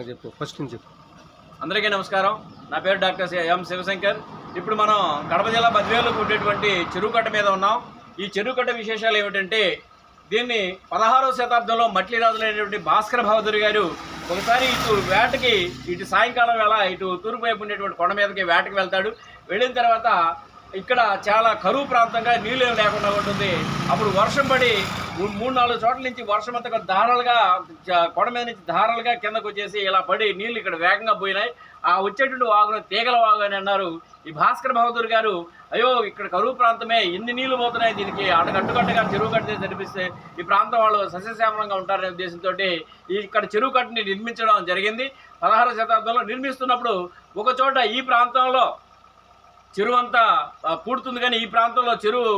చెప్పు ఫస్ట్ నుంచి చెప్పు. అందరికీ నమస్కారం. నా పేరు డాక్టర్ ఎం శివశంకర్. ఇప్పుడు మనం కడప జిల్లా బద్వేలుకు ఉండేటువంటి చెరువుకట్ట మీద ఉన్నాం. ఈ చెరువుకట్ట విశేషాలు ఏమిటంటే, దీన్ని 16వ శతాబ్దంలో మట్లి రాజులైనటువంటి భాస్కర బహదూర్ గారు ఒకసారి ఇటు వేటకి, ఇటు సాయంకాలం వేళ ఇటు తూర్పు వైపు ఉండేటువంటి కొండ మీదకి వేటకి వెళ్తాడు. వెళ్ళిన తర్వాత ఇక్కడ చాలా కరువు ప్రాంతంగా నీళ్ళు ఏమి లేకుండా ఉంటుంది. అప్పుడు వర్షం పడి 3-4 చోట్ల నుంచి వర్షం అంతా ధారాలుగా కొండ మీద నుంచి ధారాలుగా కిందకు వచ్చేసి ఇలా పడి నీళ్ళు ఇక్కడ వేగంగా పోయినాయి. ఆ వచ్చేటువంటి వాగును తీగల వాగు అని అన్నారు. ఈ భాస్కర బహదూర్ గారు, అయ్యో ఇక్కడ కరువు ప్రాంతమే, ఎన్ని నీళ్లు పోతున్నాయి, దీనికి అడ్డుకట్టగా చెరువు కట్టే జరిపిస్తే ఈ ప్రాంతం వాళ్ళు సస్యశ్యామలంగా ఉంటారనే ఉద్దేశంతో ఇక్కడ చెరువు కట్టని నిర్మించడం జరిగింది. 16వ శతాబ్దంలో నిర్మిస్తున్నప్పుడు ఒక చోట ఈ ప్రాంతంలో చెరువు అంతా పూడుతుంది, కానీ ఈ ప్రాంతంలో చెరువు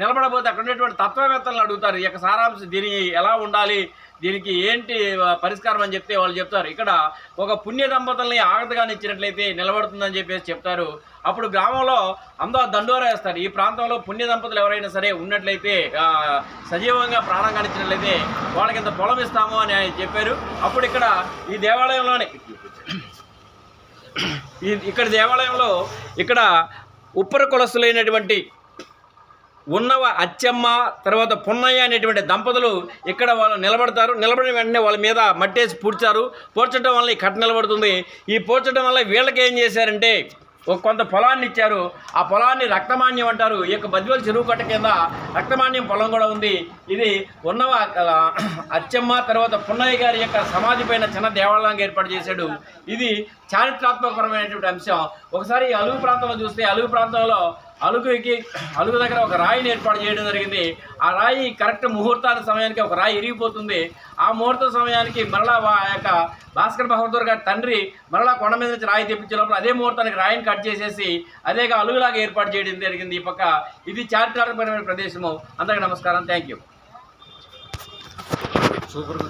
నిలబడబోతే అక్కడ ఉండేటువంటి తత్వవేత్తలను అడుగుతారు, ఈ యొక్క సారాంశం దీని ఎలా ఉండాలి, దీనికి ఏంటి పరిష్కారం అని చెప్తే వాళ్ళు చెప్తారు, ఇక్కడ ఒక పుణ్య దంపతుల్ని ఆగతగాని ఇచ్చినట్లయితే నిలబడుతుందని చెప్పేసి చెప్తారు. అప్పుడు గ్రామంలో అందరూ దండోరా వేస్తారు. ఈ ప్రాంతంలో పుణ్య దంపతులు ఎవరైనా సరే ఉన్నట్లయితే, సజీవంగా ప్రాణంగా ఇచ్చినట్లయితే వాళ్ళకి ఇంత పొలం ఇస్తాము అని చెప్పారు. అప్పుడు ఇక్కడ ఈ దేవాలయంలోనే దేవాలయంలో ఇక్కడ ఉప్పర కులస్తులైనటువంటి ఉన్నవ అచ్చమ్మ తర్వాత పున్నయ్య అనేటువంటి దంపతులు ఇక్కడ వాళ్ళు నిలబడతారు. నిలబడిన వెంటనే వాళ్ళ మీద మట్టేసి పూడ్చడం వల్ల ఈ కట్ట నిలబడుతుంది. ఈ పూడ్చడం వల్ల వీళ్ళకి ఏం చేశారంటే కొంత పొలాన్ని ఇచ్చారు. ఆ పొలాన్ని రక్తమాన్యం అంటారు. ఈ యొక్క బద్వేలు చెరువు కట్ట కింద రక్తమాన్యం పొలం కూడా ఉంది. ఇది ఉన్నవ అచ్చమ్మ తర్వాత పున్నయ్య గారి యొక్క సమాధి పైన చిన్న దేవాలయంగా ఏర్పాటు చేశాడు. ఇది చారిత్రాత్మకపరమైనటువంటి అంశం. ఒకసారి అలుగు ప్రాంతంలో చూస్తే, అలుగు ప్రాంతంలో అలుగు దగ్గర ఒక రాయిని ఏర్పాటు చేయడం జరిగింది. ఆ రాయి కరెక్ట్ ముహూర్తాల సమయానికి ఒక రాయి ఇరిగిపోతుంది. ఆ ముహూర్త సమయానికి మరలా ఆ యొక్క భాస్కర్ బహదూర్ గారి తండ్రి మరలా కొండ మీద నుంచి రాయి తెప్పించినప్పుడు అదే ముహూర్తానికి రాయిని కట్ చేసేసి అదేగా అలుగులాగా ఏర్పాటు చేయడం జరిగింది. ఈ పక్క ఇది చారిత్రాత్మకమైన ప్రదేశము. అందరికీ నమస్కారం. Thank you. సూపర్.